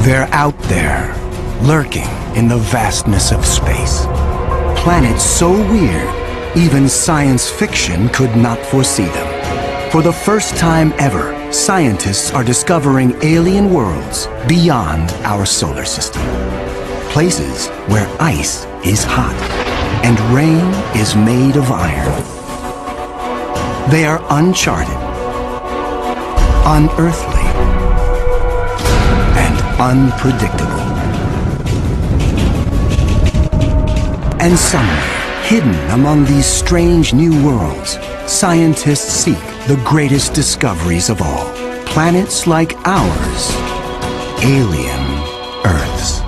They're out there, lurking in the vastness of space. Planets so weird, even science fiction could not foresee them. For the first time ever, scientists are discovering alien worlds beyond our solar system. Places where ice is hot and rain is made of iron. They are uncharted, unearthly, and unpredictable. And somewhere, hidden among these strange new worlds, scientists seek the greatest discoveries of all. Planets like ours, alien Earths.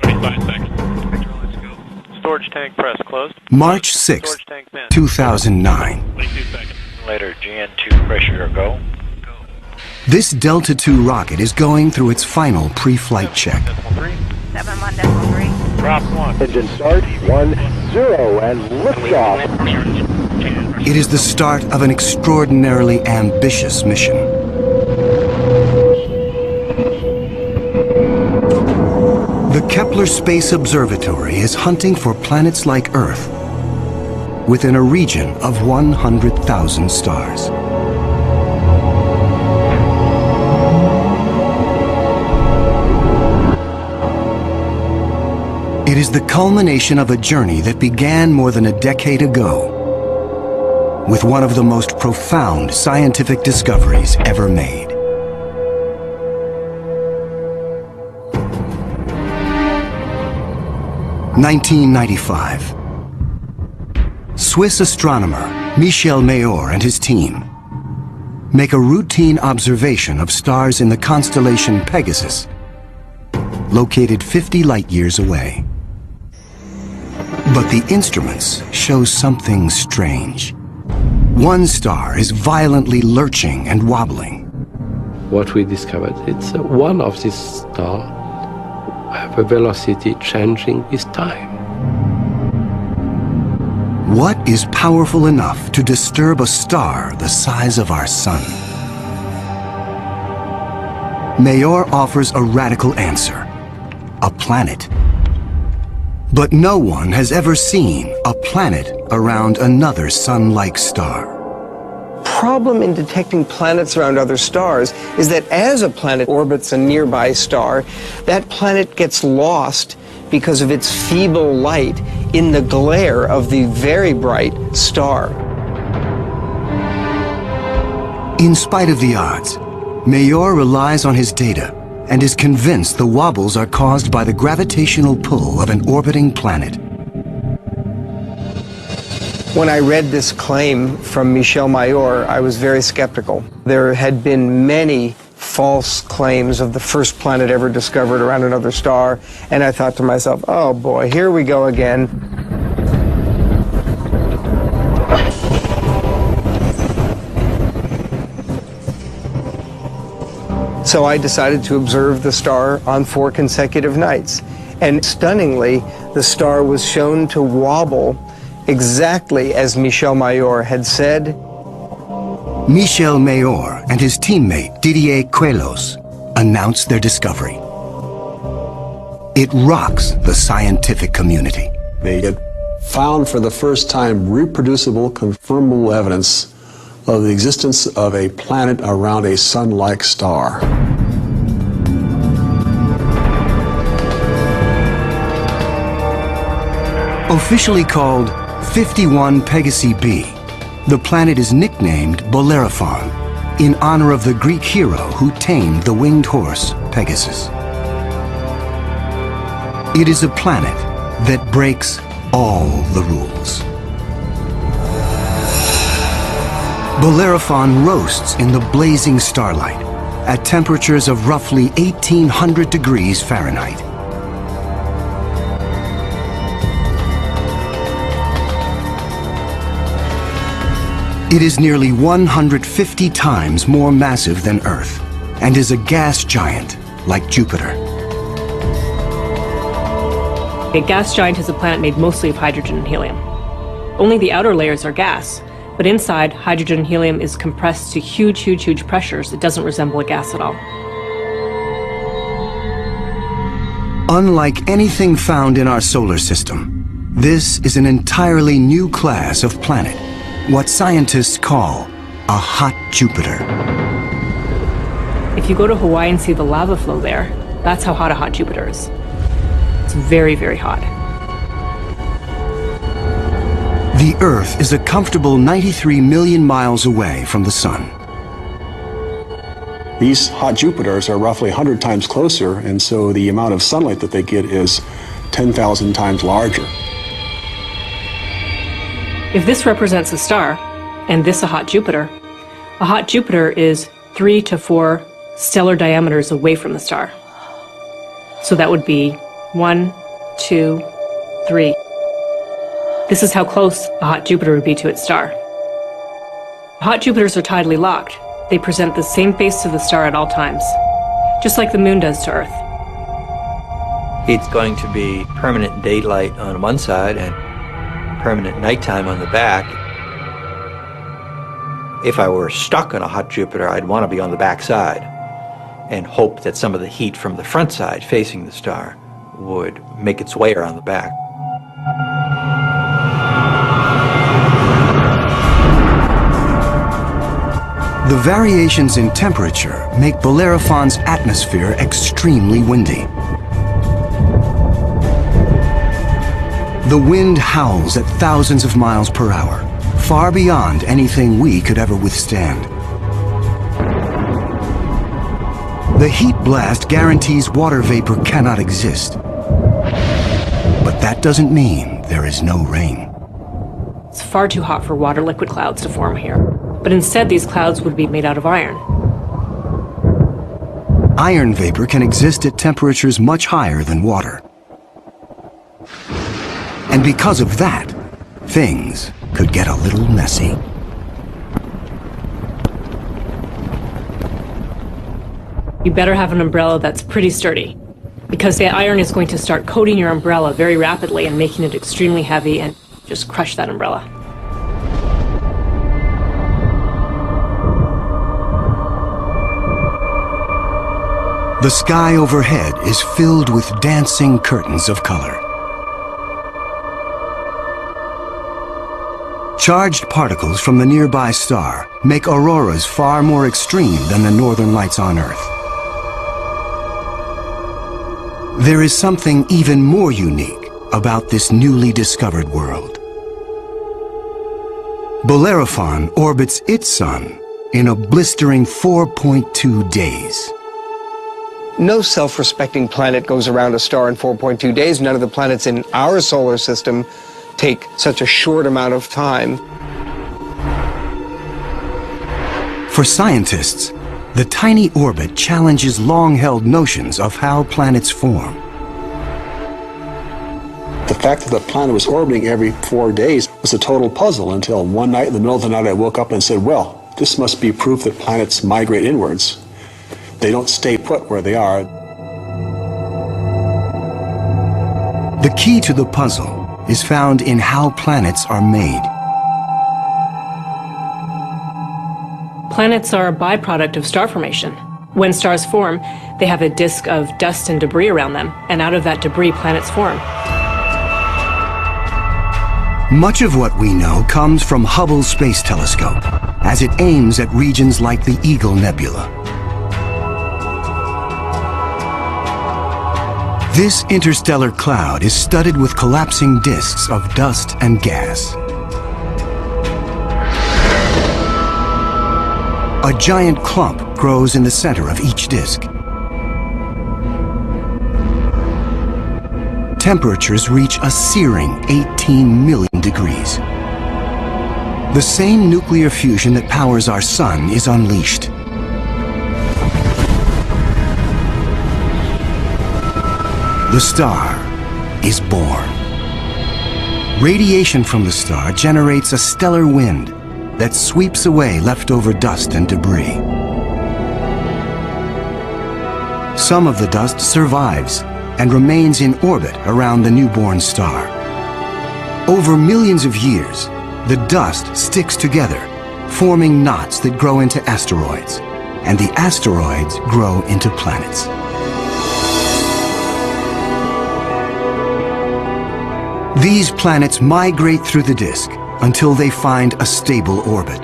35 seconds. Let's go. Storage tank press closed. March 6, 2009. 22 seconds. Later, GN2 pressure go. This Delta II rocket is going through its final pre-flight check. 71.3. Drop 1. Engine start, 1, 0, and liftoff. It is the start of an extraordinarily ambitious mission. The Kepler Space Observatory is hunting for planets like Earth within a region of 100,000 stars. It is the culmination of a journey that began more than a decade ago with one of the most profound scientific discoveries ever made. In 1995. Swiss astronomer Michel Mayor and his team make a routine observation of stars in the constellation Pegasus, located 50 light-years away. But the instruments show something strange. One star is violently lurching and wobbling. What we discovered, it's one of these stars have a velocity changing with time. What is powerful enough to disturb a star the size of our sun? Mayor offers a radical answer: a planet. But no one has ever seen a planet around another sun-like star. Problem in detecting planets around other stars is that as a planet orbits a nearby star, that planet gets lost because of its feeble light in the glare of the very bright star. In spite of the odds, Mayor relies on his data and is convinced the wobbles are caused by the gravitational pull of an orbiting planet. When I read this claim from Michel Mayor, I was very skeptical. There had been many false claims of the first planet ever discovered around another star, and I thought to myself, oh boy, here we go again. So I decided to observe the star on 4 consecutive nights. And stunningly, the star was shown to wobble exactly as Michel Mayor had said. Michel Mayor and his teammate Didier Queloz announced their discovery. It rocks the scientific community. They had found for the first time reproducible, confirmable evidence of the existence of a planet around a sun-like star. Officially called 51 Pegasi b, the planet is nicknamed Bellerophon in honor of the Greek hero who tamed the winged horse Pegasus. It is a planet that breaks all the rules. Bellerophon roasts in the blazing starlight at temperatures of roughly 1,800 degrees Fahrenheit. It is nearly 150 times more massive than Earth and is a gas giant like Jupiter. A gas giant is a planet made mostly of hydrogen and helium. Only the outer layers are gas, But inside, hydrogen and helium is compressed to huge, huge, huge pressures. It doesn't resemble a gas at all. Unlike anything found in our solar system, this is an entirely new class of planet, what scientists call a hot Jupiter. If you go to Hawaii and see the lava flow there, that's how hot a hot Jupiter is. It's very, very hot. The Earth is a comfortable 93 million miles away from the Sun. These hot Jupiters are roughly 100 times closer, and so the amount of sunlight that they get is 10,000 times larger. If this represents a star, and this a hot Jupiter is 3 to 4 stellar diameters away from the star. So that would be 1, 2, 3. This is how close a hot Jupiter would be to its star. Hot Jupiters are tidally locked. They present the same face to the star at all times, just like the moon does to Earth. It's going to be permanent daylight on one side and permanent nighttime on the back. If I were stuck on a hot Jupiter, I'd want to be on the back side and hope that some of the heat from the front side facing the star would make its way around the back. The variations in temperature make Bellerophon's atmosphere extremely windy. The wind howls at thousands of miles per hour, far beyond anything we could ever withstand. The heat blast guarantees water vapor cannot exist. But that doesn't mean there is no rain. It's far too hot for water liquid clouds to form here. But instead, these clouds would be made out of iron. Iron vapor can exist at temperatures much higher than water. And because of that, things could get a little messy. You better have an umbrella that's pretty sturdy, because the iron is going to start coating your umbrella very rapidly and making it extremely heavy and just crush that umbrella. The sky overhead is filled with dancing curtains of color. Charged particles from the nearby star make auroras far more extreme than the northern lights on Earth. There is something even more unique about this newly discovered world. Bellerophon orbits its sun in a blistering 4.2 days. No self-respecting planet goes around a star in 4.2 days. None of the planets in our solar system take such a short amount of time. For scientists, the tiny orbit challenges long-held notions of how planets form. The fact that the planet was orbiting every 4 days was a total puzzle until one night in the middle of the night I woke up and said, well, this must be proof that planets migrate inwards. They don't stay put where they are. The key to the puzzle is found in how planets are made. Planets are a byproduct of star formation. When stars form, they have a disk of dust and debris around them, and out of that debris, planets form. Much of what we know comes from Hubble Space Telescope, as it aims at regions like the Eagle Nebula. This interstellar cloud is studded with collapsing disks of dust and gas. A giant clump grows in the center of each disk. Temperatures reach a searing 18 million degrees. The same nuclear fusion that powers our sun is unleashed. The star is born. Radiation from the star generates a stellar wind that sweeps away leftover dust and debris. Some of the dust survives and remains in orbit around the newborn star. Over millions of years, the dust sticks together, forming knots that grow into asteroids, and the asteroids grow into planets. These planets migrate through the disk until they find a stable orbit.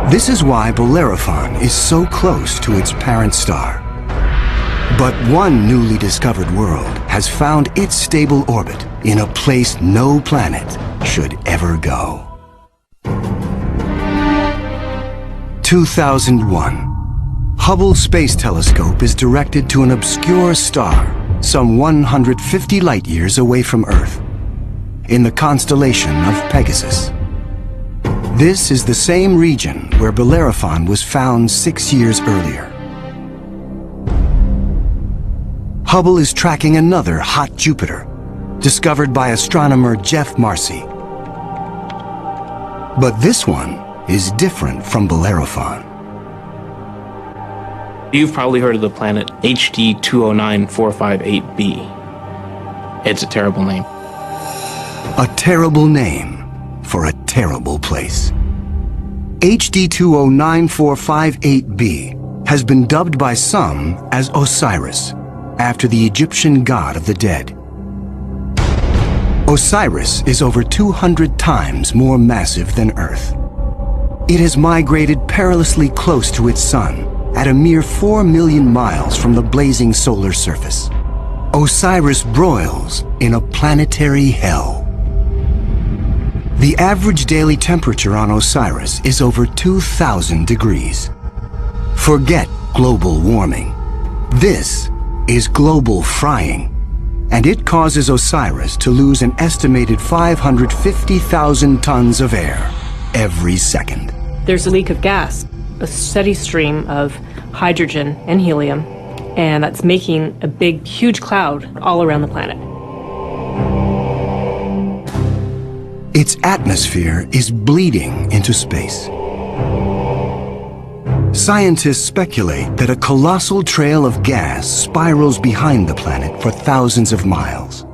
This is why Bellerophon is so close to its parent star. But one newly discovered world has found its stable orbit in a place no planet should ever go. 2001. Hubble Space Telescope is directed to an obscure star some 150 light-years away from Earth, in the constellation of Pegasus. This is the same region where Bellerophon was found 6 years earlier. Hubble is tracking another hot Jupiter, discovered by astronomer Geoff Marcy. But this one is different from Bellerophon. You've probably heard of the planet HD 209458b. It's a terrible name. A terrible name for a terrible place. HD 209458b has been dubbed by some as Osiris, after the Egyptian god of the dead. Osiris is over 200 times more massive than Earth. It has migrated perilously close to its sun, at a mere 4 million miles from the blazing solar surface. Osiris broils in a planetary hell. The average daily temperature on Osiris is over 2,000 degrees. Forget global warming. This is global frying, and it causes Osiris to lose an estimated 550,000 tons of air every second. There's a leak of gas, a steady stream of hydrogen and helium, and that's making a big, huge cloud all around the planet. Its atmosphere is bleeding into space. Scientists speculate that a colossal trail of gas spirals behind the planet for thousands of miles.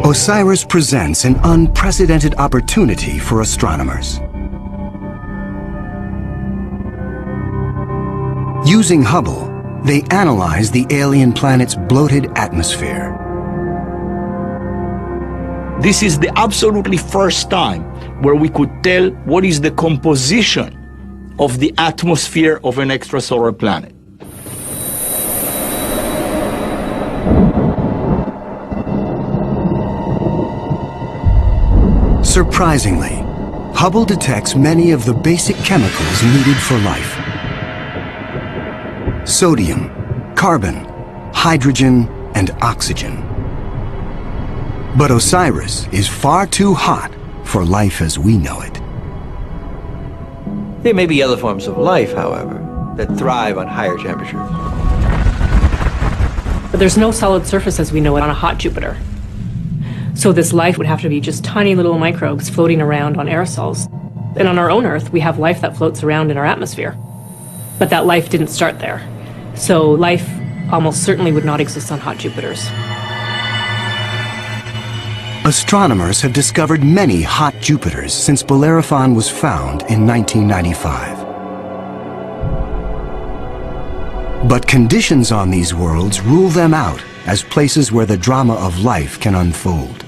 Osiris presents an unprecedented opportunity for astronomers. Using Hubble, they analyze the alien planet's bloated atmosphere. This is the absolutely first time where we could tell what is the composition of the atmosphere of an extrasolar planet. Surprisingly, Hubble detects many of the basic chemicals needed for life. Sodium, carbon, hydrogen, and oxygen. But Osiris is far too hot for life as we know it. There may be other forms of life, however, that thrive on higher temperatures. But there's no solid surface as we know it on a hot Jupiter. So this life would have to be just tiny little microbes floating around on aerosols. And on our own Earth, we have life that floats around in our atmosphere. But that life didn't start there. So life almost certainly would not exist on hot Jupiters. Astronomers have discovered many hot Jupiters since Bellerophon was found in 1995. But conditions on these worlds rule them out as places where the drama of life can unfold.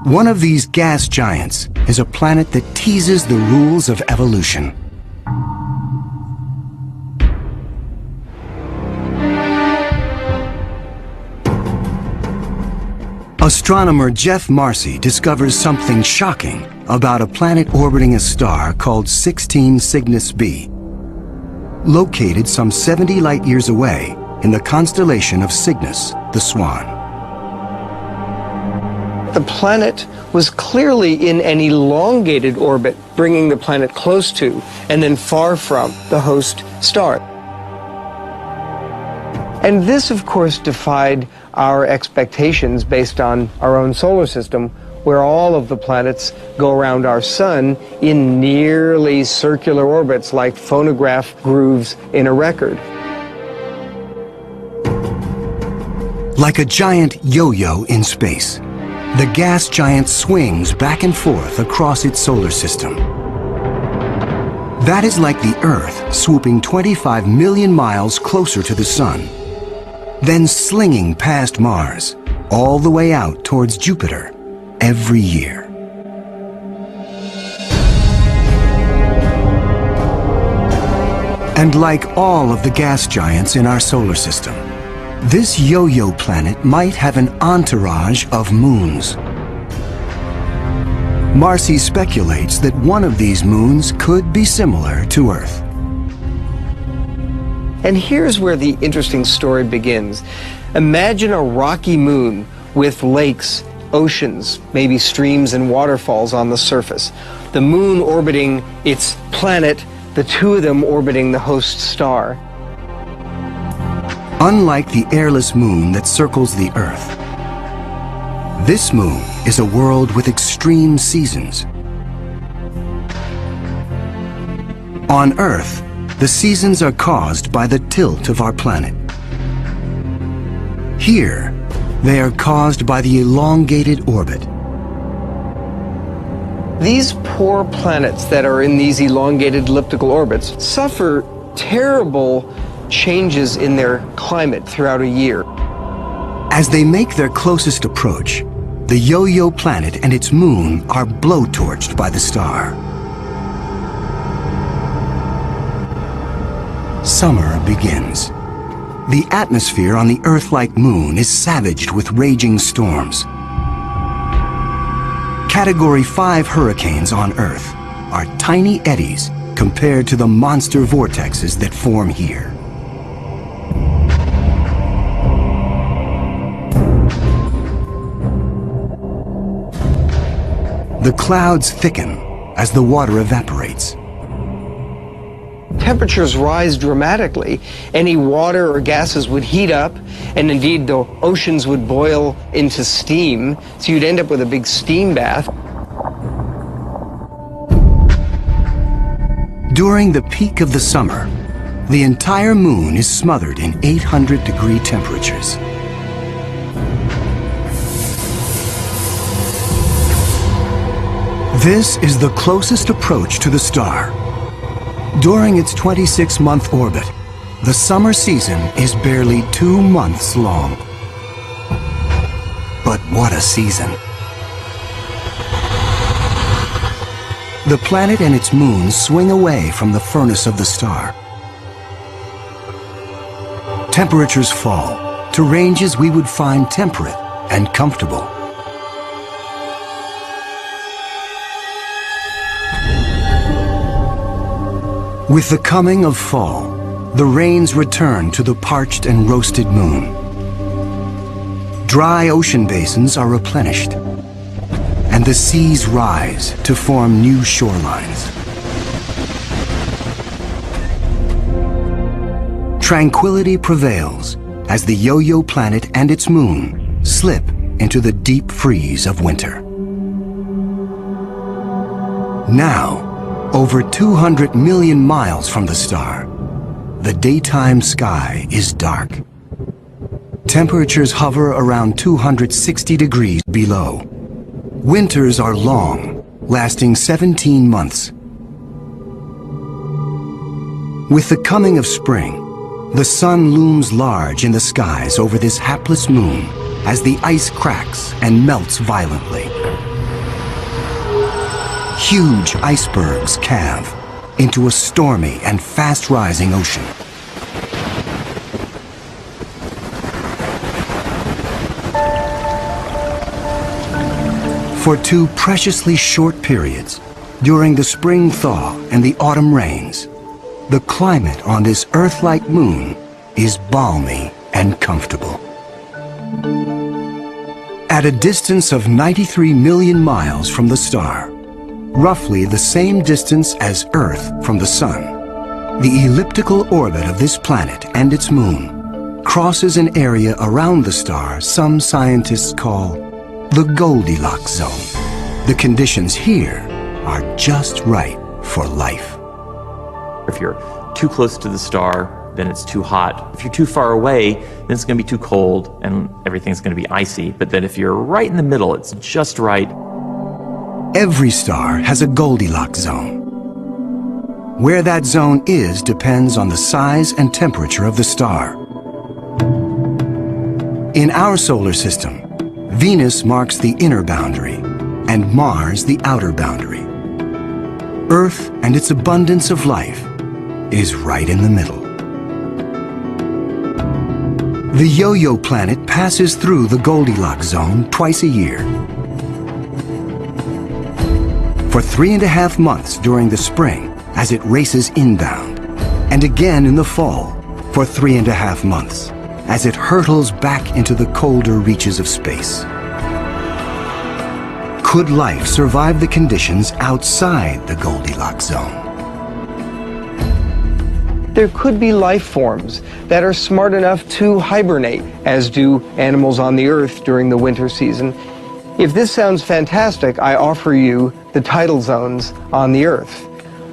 One of these gas giants is a planet that teases the rules of evolution. Astronomer Geoff Marcy discovers something shocking about a planet orbiting a star called 16 Cygnus b, located some 70 light-years away in the constellation of Cygnus, the Swan. The planet was clearly in an elongated orbit, bringing the planet close to and then far from the host star. And this, of course, defied our expectations based on our own solar system, where all of the planets go around our sun in nearly circular orbits like phonograph grooves in a record. Like a giant yo-yo in space, the gas giant swings back and forth across its solar system. That is like the Earth swooping 25 million miles closer to the Sun, then slinging past Mars, all the way out towards Jupiter every year. And like all of the gas giants in our solar system, this yo-yo planet might have an entourage of moons. Marcy speculates that one of these moons could be similar to Earth. And here's where the interesting story begins. Imagine a rocky moon with lakes, oceans, maybe streams and waterfalls on the surface. The moon orbiting its planet, the two of them orbiting the host star. Unlike the airless moon that circles the Earth, this moon is a world with extreme seasons. On Earth, the seasons are caused by the tilt of our planet. Here, they are caused by the elongated orbit. These poor planets that are in these elongated elliptical orbits suffer terrible changes in their climate throughout a year. As they make their closest approach, the yo-yo planet and its moon are blowtorched by the star. Summer begins. The atmosphere on the Earth-like moon is savaged with raging storms. Category 5 hurricanes on Earth are tiny eddies compared to the monster vortexes that form here. The clouds thicken as the water evaporates. Temperatures rise dramatically. Any water or gases would heat up, and indeed the oceans would boil into steam, so you'd end up with a big steam bath. During the peak of the summer, the entire moon is smothered in 800-degree temperatures. This is the closest approach to the star. During its 26-month orbit, the summer season is barely 2 months long. But what a season! The planet and its moon swing away from the furnace of the star. Temperatures fall to ranges we would find temperate and comfortable. With the coming of fall, the rains return to the parched and roasted moon. Dry ocean basins are replenished, and the seas rise to form new shorelines. Tranquility prevails as the yo-yo planet and its moon slip into the deep freeze of winter. Now, over 200 million miles from the star, the daytime sky is dark. Temperatures hover around 260 degrees below. Winters are long, lasting 17 months. With the coming of spring, the sun looms large in the skies over this hapless moon as the ice cracks and melts violently. Huge icebergs calve into a stormy and fast-rising ocean. For 2 preciously short periods, during the spring thaw and the autumn rains, the climate on this Earth-like moon is balmy and comfortable. At a distance of 93 million miles from the star, roughly the same distance as Earth from the Sun, the elliptical orbit of this planet and its moon crosses an area around the star some scientists call the Goldilocks zone. The conditions here are just right for life. If you're too close to the star, then it's too hot. If you're too far away, then it's going to be too cold and everything's going to be icy. But then if you're right in the middle, it's just right. Every star has a Goldilocks zone. Where that zone is depends on the size and temperature of the star. In our solar system, Venus marks the inner boundary and Mars the outer boundary. Earth and its abundance of life is right in the middle. The Yo-Yo planet passes through the Goldilocks zone twice a year. For 3.5 months during the spring as it races inbound, and again in the fall for 3.5 months as it hurtles back into the colder reaches of space. Could life survive the conditions outside the Goldilocks zone? There could be life forms that are smart enough to hibernate, as do animals on the Earth during the winter season. If this sounds fantastic, I offer you the tidal zones on the Earth.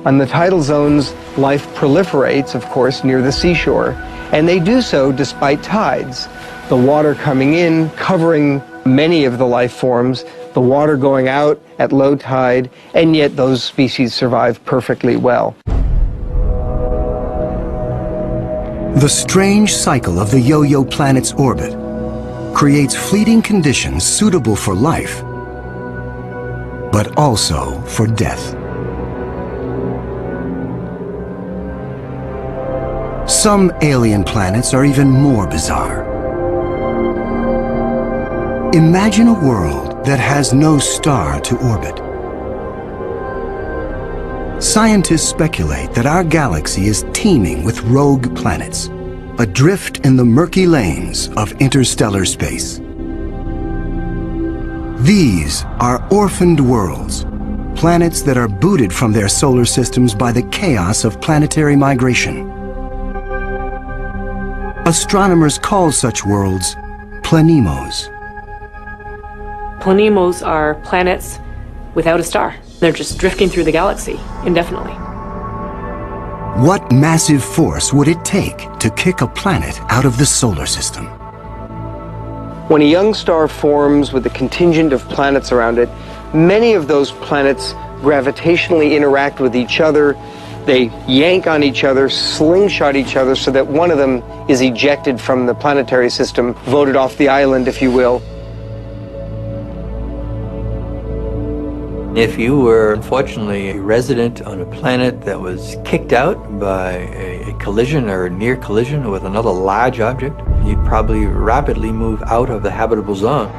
On the tidal zones, life proliferates, of course, near the seashore, and they do so despite tides. The water coming in, covering many of the life forms, the water going out at low tide, and yet those species survive perfectly well. The strange cycle of the Yo-Yo planet's orbit creates fleeting conditions suitable for life, but also for death. Some alien planets are even more bizarre. Imagine a world that has no star to orbit. Scientists speculate that our galaxy is teeming with rogue planets, adrift in the murky lanes of interstellar space. These are orphaned worlds, planets that are booted from their solar systems by the chaos of planetary migration. Astronomers call such worlds planemos. Planemos are planets without a star. They're just drifting through the galaxy indefinitely. What massive force would it take to kick a planet out of the solar system? When a young star forms with a contingent of planets around it, many of those planets gravitationally interact with each other. They yank on each other, slingshot each other, so that one of them is ejected from the planetary system, voted off the island, if you will. If you were, unfortunately, a resident on a planet that was kicked out by a collision or a near collision with another large object, you'd probably rapidly move out of the habitable zone.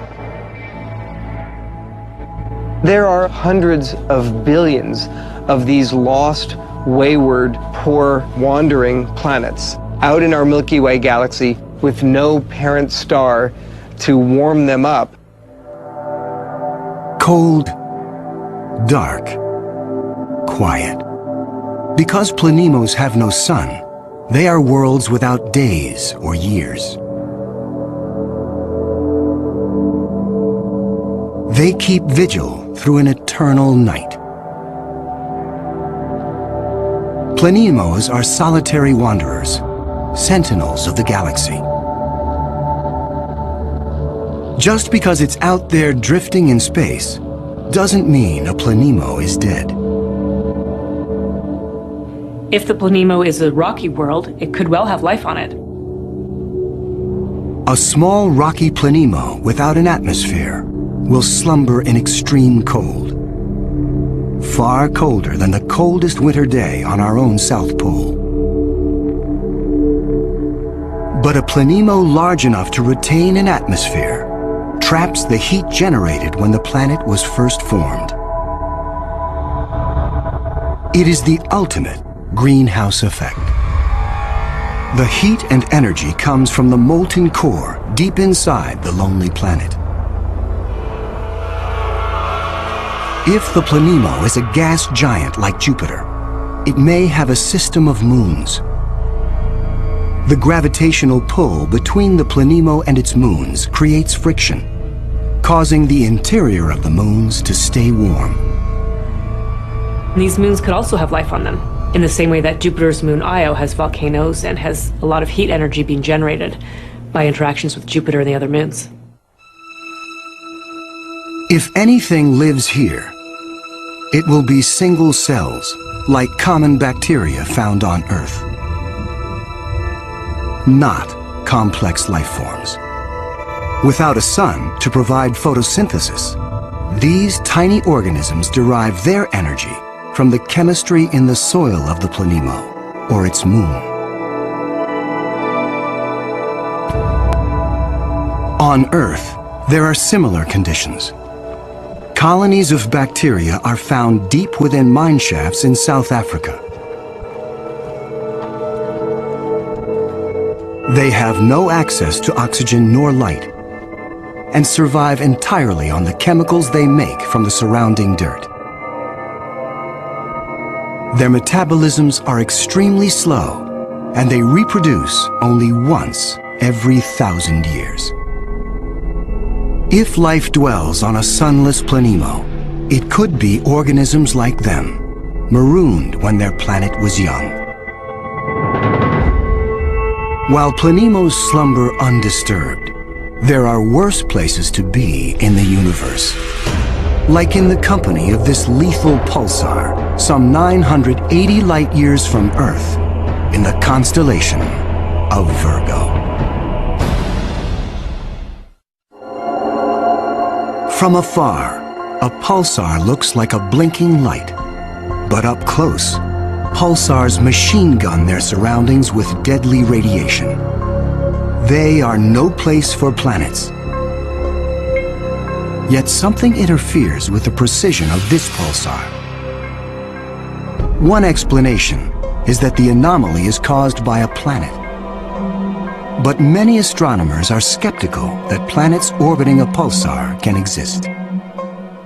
There are hundreds of billions of these lost, wayward, poor, wandering planets out in our Milky Way galaxy with no parent star to warm them up. Cold, dark, quiet. Because planemos have no sun, they are worlds without days or years. They keep vigil through an eternal night. Planemos are solitary wanderers, sentinels of the galaxy. Just because it's out there drifting in space doesn't mean a planemo is dead. If the planemo is a rocky world, it could well have life on it. A small rocky planemo without an atmosphere will slumber in extreme cold, far colder than the coldest winter day on our own South Pole. But a planemo large enough to retain an atmosphere traps the heat generated when the planet was first formed. It is the ultimate greenhouse effect. The heat and energy comes from the molten core deep inside the lonely planet. If the planemo is a gas giant like Jupiter, it may have a system of moons. The gravitational pull between the planemo and its moons creates friction, causing the interior of the moons to stay warm. These moons could also have life on them, in the same way that Jupiter's moon Io has volcanoes and has a lot of heat energy being generated by interactions with Jupiter and the other moons. If anything lives here, it will be single cells, like common bacteria found on Earth. Not complex life forms. Without a sun to provide photosynthesis, these tiny organisms derive their energy from the chemistry in the soil of the Planemo, or its moon. On Earth, there are similar conditions. Colonies of bacteria are found deep within mine shafts in South Africa. They have no access to oxygen nor light, and survive entirely on the chemicals they make from the surrounding dirt. Their metabolisms are extremely slow, and they reproduce only once every 1,000 years. If life dwells on a sunless Planemo, it could be organisms like them, marooned when their planet was young. While Planemos slumber undisturbed, there are worse places to be in the universe. Like in the company of this lethal pulsar, some 980 light-years from Earth, in the constellation of Virgo. From afar, a pulsar looks like a blinking light. But up close, pulsars machine gun their surroundings with deadly radiation. They are no place for planets. Yet something interferes with the precision of this pulsar. One explanation is that the anomaly is caused by a planet. But many astronomers are skeptical that planets orbiting a pulsar can exist.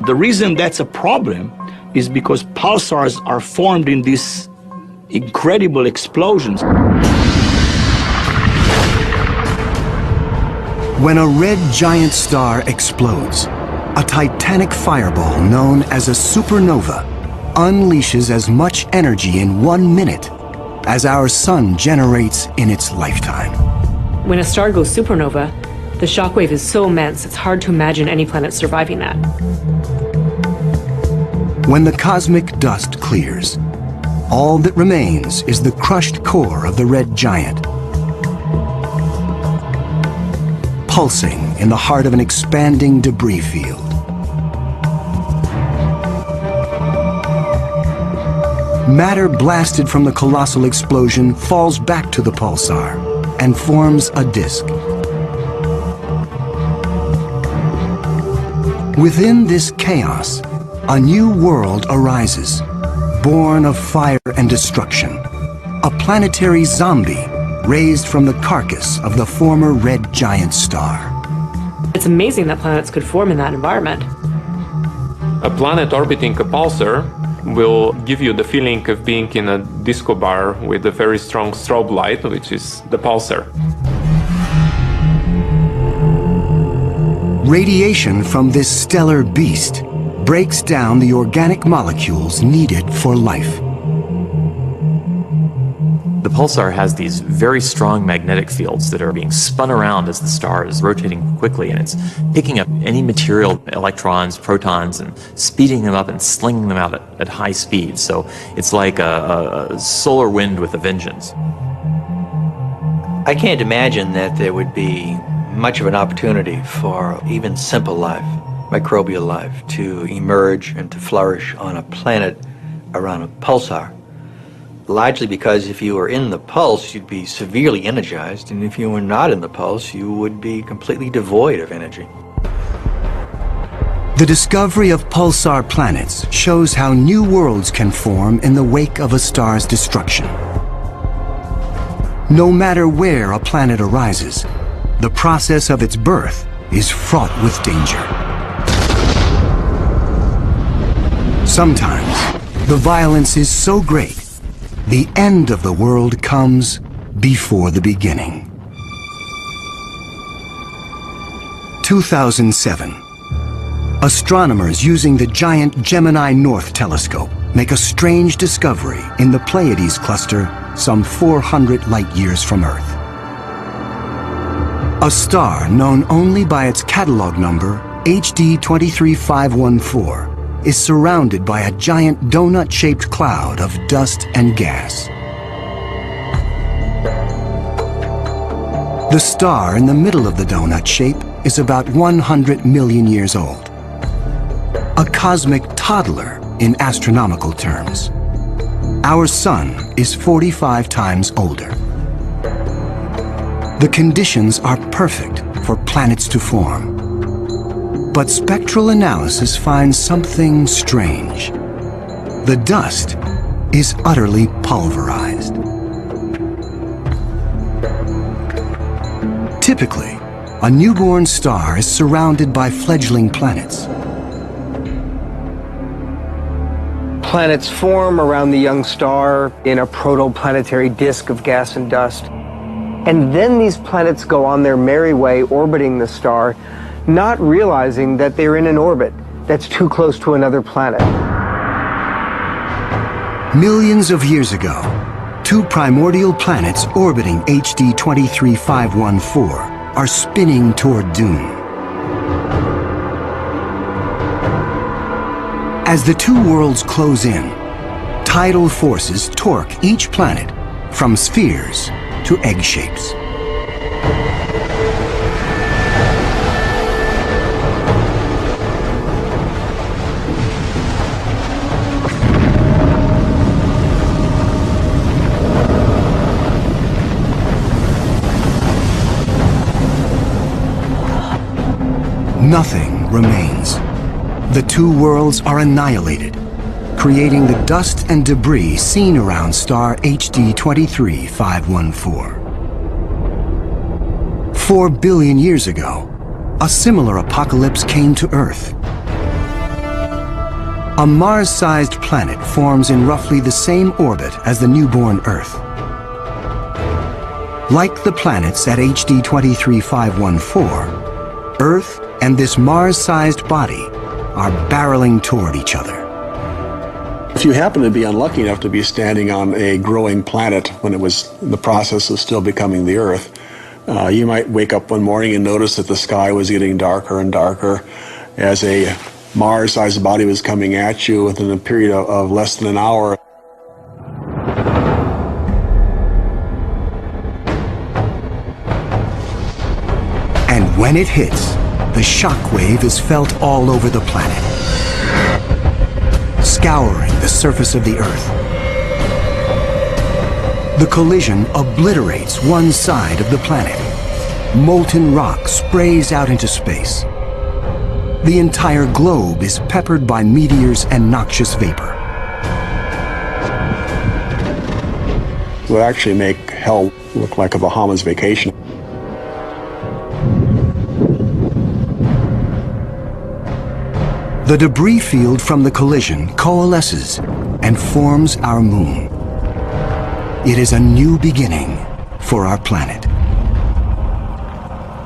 The reason that's a problem is because pulsars are formed in these incredible explosions. When a red giant star explodes, a titanic fireball known as a supernova unleashes as much energy in 1 minute as our sun generates in its lifetime. When a star goes supernova, the shockwave is so immense it's hard to imagine any planet surviving that. When the cosmic dust clears, all that remains is the crushed core of the red giant, pulsing in the heart of an expanding debris field. Matter blasted from the colossal explosion falls back to the pulsar and forms a disk. Within this chaos, a new world arises, born of fire and destruction, a planetary zombie raised from the carcass of the former red giant star. It's amazing that planets could form in that environment. A planet orbiting a pulsar will give you the feeling of being in a disco bar with a very strong strobe light, which is the pulsar. Radiation from this stellar beast breaks down the organic molecules needed for life. The pulsar has these very strong magnetic fields that are being spun around as the star is rotating quickly, and it's picking up any material, electrons, protons, and speeding them up and slinging them out at high speed. So it's like a solar wind with a vengeance. I can't imagine that there would be much of an opportunity for even simple life, microbial life, to emerge and to flourish on a planet around a pulsar. Largely because if you were in the pulse, you'd be severely energized, and if you were not in the pulse, you would be completely devoid of energy. The discovery of pulsar planets shows how new worlds can form in the wake of a star's destruction. No matter where a planet arises, the process of its birth is fraught with danger. Sometimes, the violence is so great, the end of the world comes before the beginning. 2007, Astronomers using the giant Gemini North telescope make a strange discovery in the Pleiades cluster some 400 light-years from Earth. A star known only by its catalog number, HD 23514, is surrounded by a giant donut-shaped cloud of dust and gas. The star in the middle of the donut shape is about 100 million years old. A cosmic toddler in astronomical terms. Our Sun is 45 times older. The conditions are perfect for planets to form. But spectral analysis finds something strange. The dust is utterly pulverized. Typically, a newborn star is surrounded by fledgling planets. Planets form around the young star in a protoplanetary disk of gas and dust. And then these planets go on their merry way orbiting the star, not realizing that they're in an orbit that's too close to another planet. Millions of years ago, two primordial planets orbiting HD 23514 are spinning toward doom. As the two worlds close in, tidal forces torque each planet from spheres to egg shapes. Nothing remains. The two worlds are annihilated, creating the dust and debris seen around star HD 23514. 4 billion years ago, a similar apocalypse came to Earth. A Mars-sized planet forms in roughly the same orbit as the newborn Earth. Like the planets at HD 23514, Earth and this Mars-sized body are barreling toward each other. If you happen to be unlucky enough to be standing on a growing planet when it was in the process of still becoming the Earth, you might wake up one morning and notice that the sky was getting darker and darker as a Mars-sized body was coming at you within a period of less than an hour. And when it hits, the shock wave is felt all over the planet, scouring the surface of the Earth. The collision obliterates one side of the planet. Molten rock sprays out into space. The entire globe is peppered by meteors and noxious vapor. It would actually make hell look like a Bahamas vacation. The debris field from the collision coalesces and forms our moon. It is a new beginning for our planet.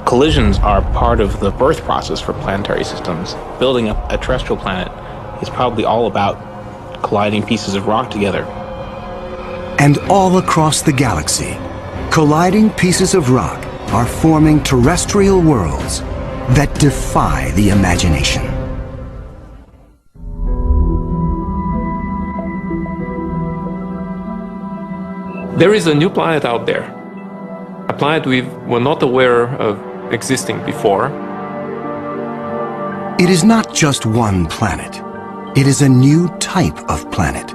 Collisions are part of the birth process for planetary systems. Building a terrestrial planet is probably all about colliding pieces of rock together. And all across the galaxy, colliding pieces of rock are forming terrestrial worlds that defy the imagination. There is a new planet out there, a planet we were not aware of existing before. It is not just one planet. It is a new type of planet.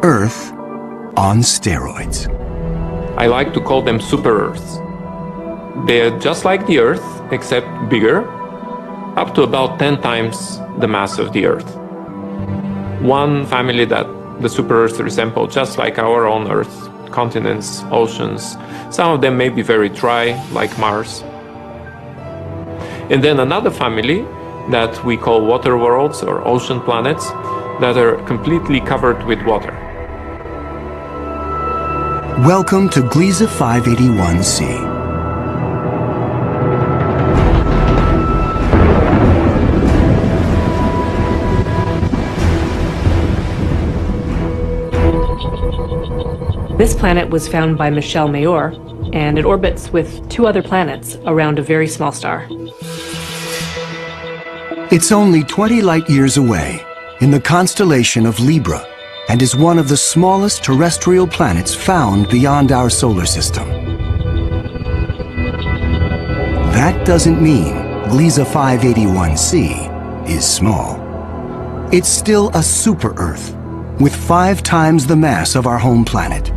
Earth on steroids. I like to call them super Earths. They're just like the Earth, except bigger, up to about 10 times the mass of the Earth. One family that the super Earths resemble just like our own Earth. Continents, oceans. Some of them may be very dry, like Mars. And then another family that we call water worlds or ocean planets that are completely covered with water. Welcome to Gliese 581c. This planet was found by Michel Mayor, and it orbits with 2 other planets around a very small star. It's only 20 light years away in the constellation of Libra and is one of the smallest terrestrial planets found beyond our solar system. That doesn't mean Gliese 581c is small. It's still a super-Earth with 5 times the mass of our home planet.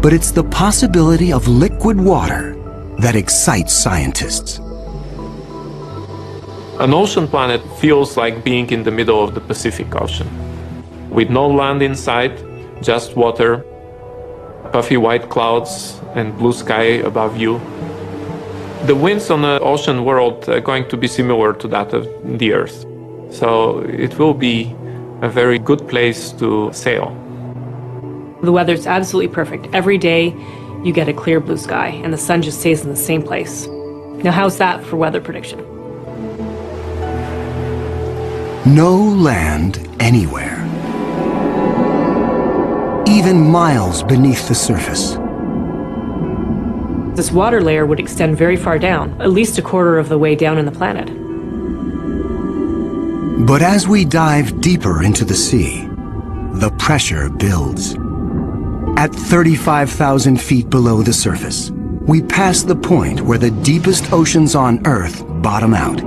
But it's the possibility of liquid water that excites scientists. An ocean planet feels like being in the middle of the Pacific Ocean, with no land in sight, just water, puffy white clouds, and blue sky above you. The winds on the ocean world are going to be similar to that of the Earth. So it will be a very good place to sail. The weather's absolutely perfect. Every day you get a clear blue sky and the sun just stays in the same place. Now how's that for weather prediction? No land anywhere. Even miles beneath the surface. This water layer would extend very far down, at least a quarter of the way down in the planet. But as we dive deeper into the sea, the pressure builds. At 35,000 feet below the surface, we pass the point where the deepest oceans on Earth bottom out.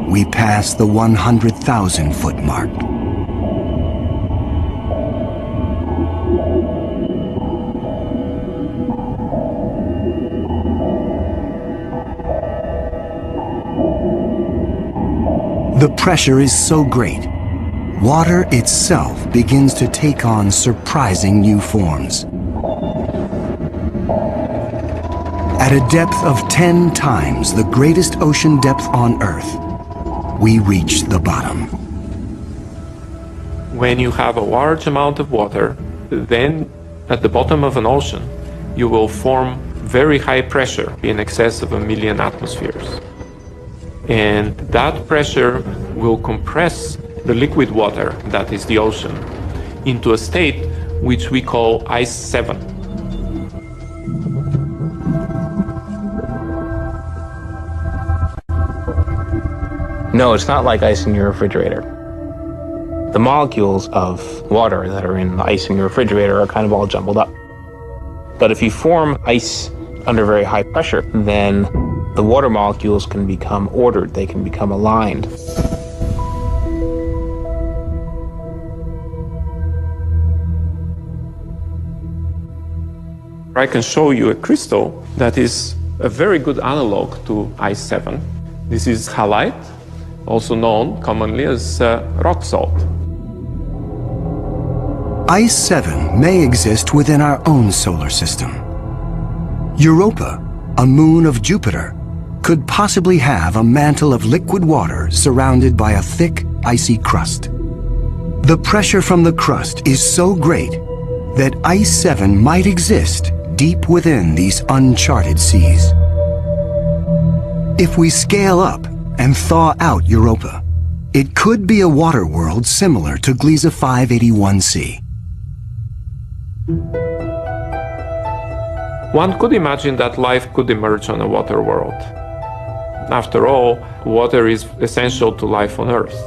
We pass the 100,000-foot mark. The pressure is so great, water itself begins to take on surprising new forms. At a depth of 10 times the greatest ocean depth on Earth, we reach the bottom. When you have a large amount of water, then at the bottom of an ocean, you will form very high pressure in excess of 1 million atmospheres. And that pressure will compress the liquid water, that is the ocean, into a state which we call ice 7. No, it's not like ice in your refrigerator. The molecules of water that are in the ice in your refrigerator are kind of all jumbled up. But if you form ice under very high pressure, then the water molecules can become ordered, they can become aligned. I can show you a crystal that is a very good analog to ice 7. This is halite, also known commonly as rock salt. Ice 7 may exist within our own solar system. Europa, a moon of Jupiter, could possibly have a mantle of liquid water surrounded by a thick, icy crust. The pressure from the crust is so great that Ice 7 might exist deep within these uncharted seas. If we scale up and thaw out Europa, it could be a water world similar to Gliese 581c. One could imagine that life could emerge on a water world. After all, water is essential to life on Earth.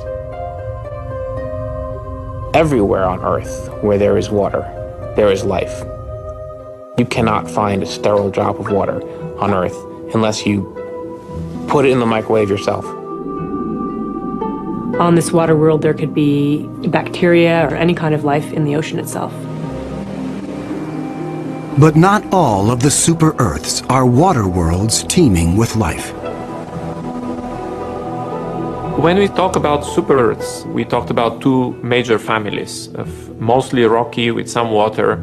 Everywhere on Earth where there is water, there is life. You cannot find a sterile drop of water on Earth unless you put it in the microwave yourself. On this water world, there could be bacteria or any kind of life in the ocean itself. But not all of the super-Earths are water worlds teeming with life. When we talk about super-Earths, we talked about 2 major families of mostly rocky with some water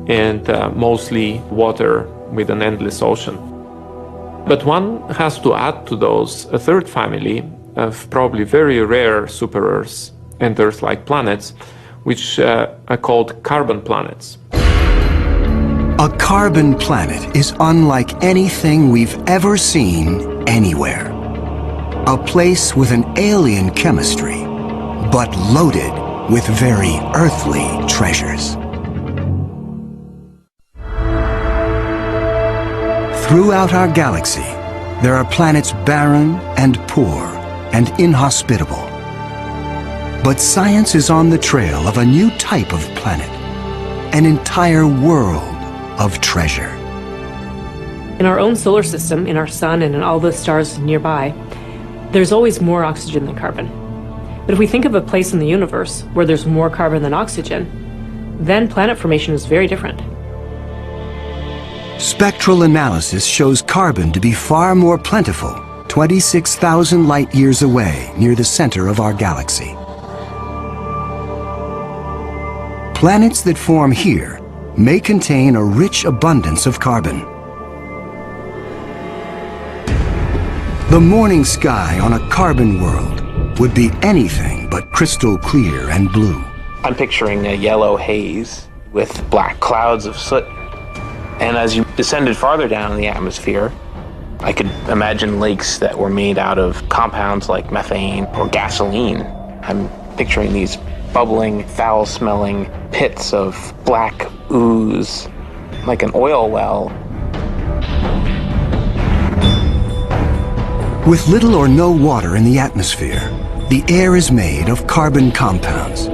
and mostly water with an endless ocean. But one has to add to those a 3rd family of probably very rare super-Earths and Earth-like planets, which are called carbon planets. A carbon planet is unlike anything we've ever seen anywhere. A place with an alien chemistry, but loaded with very earthly treasures. Throughout our galaxy, there are planets barren and poor and inhospitable. But science is on the trail of a new type of planet, an entire world of treasure. In our own solar system, in our sun and in all the stars nearby, there's always more oxygen than carbon. But if we think of a place in the universe where there's more carbon than oxygen, then planet formation is very different. Spectral analysis shows carbon to be far more plentiful, 26,000 light-years away near the center of our galaxy. Planets that form here may contain a rich abundance of carbon. The morning sky on a carbon world would be anything but crystal clear and blue. I'm picturing a yellow haze with black clouds of soot. And as you descended farther down in the atmosphere, I could imagine lakes that were made out of compounds like methane or gasoline. I'm picturing these bubbling, foul-smelling pits of black ooze, like an oil well. With little or no water in the atmosphere, the air is made of carbon compounds.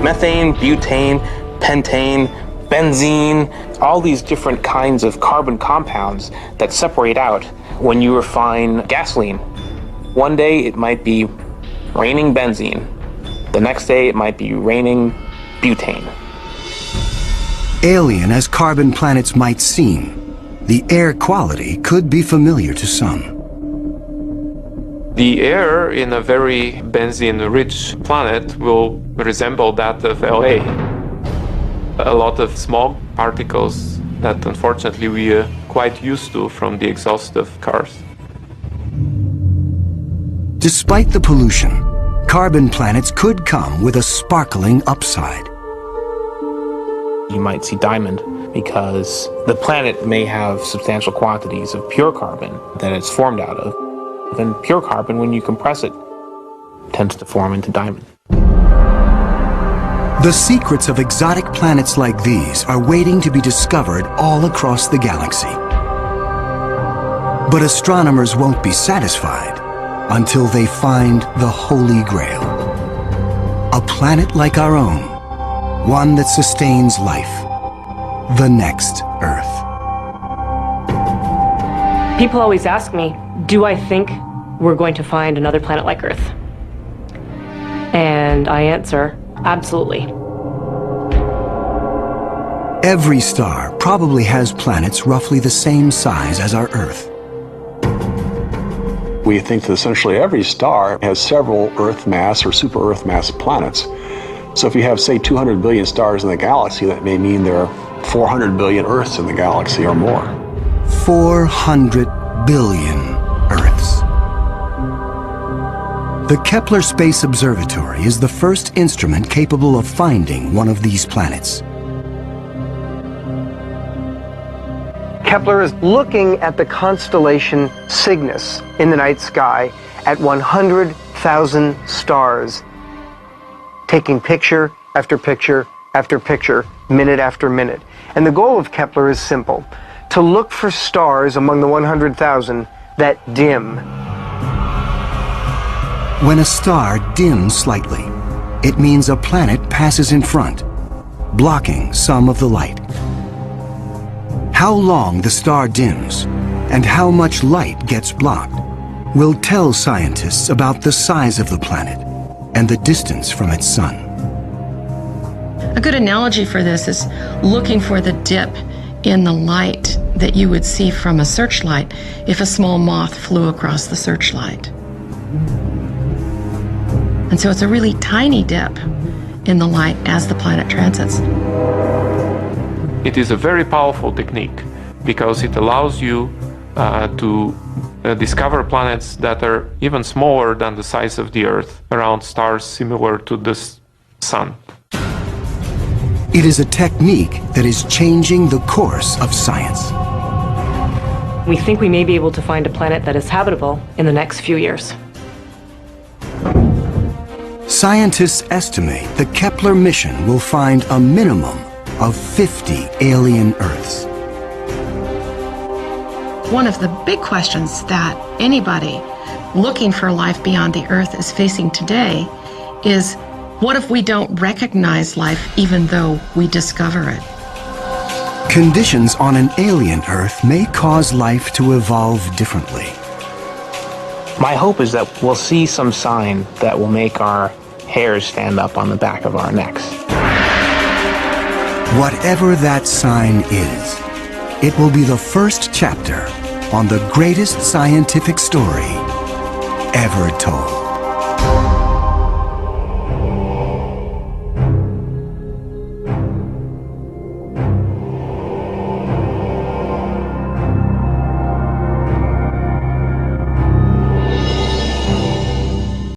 Methane, butane, pentane, benzene, all these different kinds of carbon compounds that separate out when you refine gasoline. One day it might be raining benzene. The next day it might be raining butane. Alien as carbon planets might seem, the air quality could be familiar to some. The air in a very benzene-rich planet will resemble that of LA. A lot of smog particles that unfortunately we are quite used to from the exhaust of cars. Despite the pollution, carbon planets could come with a sparkling upside. You might see diamond because the planet may have substantial quantities of pure carbon that it's formed out of. And pure carbon, when you compress it, tends to form into diamond. The secrets of exotic planets like these are waiting to be discovered all across the galaxy. But astronomers won't be satisfied until they find the Holy Grail. A planet like our own, one that sustains life, the next Earth. People always ask me, do I think we're going to find another planet like Earth? And I answer, absolutely. Every star probably has planets roughly the same size as our Earth. We think that essentially every star has several Earth mass or super Earth mass planets. So if you have, say, 200 billion stars in the galaxy, that may mean there are 400 billion Earths in the galaxy or more. 400 billion Earths. The Kepler Space Observatory is the first instrument capable of finding one of these planets. Kepler is looking at the constellation Cygnus in the night sky at 100,000 stars, taking picture after picture after picture, minute after minute. And the goal of Kepler is simple: to look for stars among the 100,000 that dim. When a star dims slightly, it means a planet passes in front, blocking some of the light. How long the star dims and how much light gets blocked will tell scientists about the size of the planet and the distance from its sun. A good analogy for this is looking for the dip in the light that you would see from a searchlight if a small moth flew across the searchlight. And so it's a really tiny dip in the light as the planet transits. It is a very powerful technique because it allows you to discover planets that are even smaller than the size of the Earth around stars similar to the Sun. It is a technique that is changing the course of science. We think we may be able to find a planet that is habitable in the next few years. Scientists estimate the Kepler mission will find a minimum of 50 alien Earths. one of the big questions that anybody looking for life beyond the Earth is facing today is, what if we don't recognize life even though we discover it? Conditions on an alien Earth may cause life to evolve differently. My hope is that we'll see some sign that will make our hairs stand up on the back of our necks. Whatever that sign is, it will be the first chapter on the greatest scientific story ever told.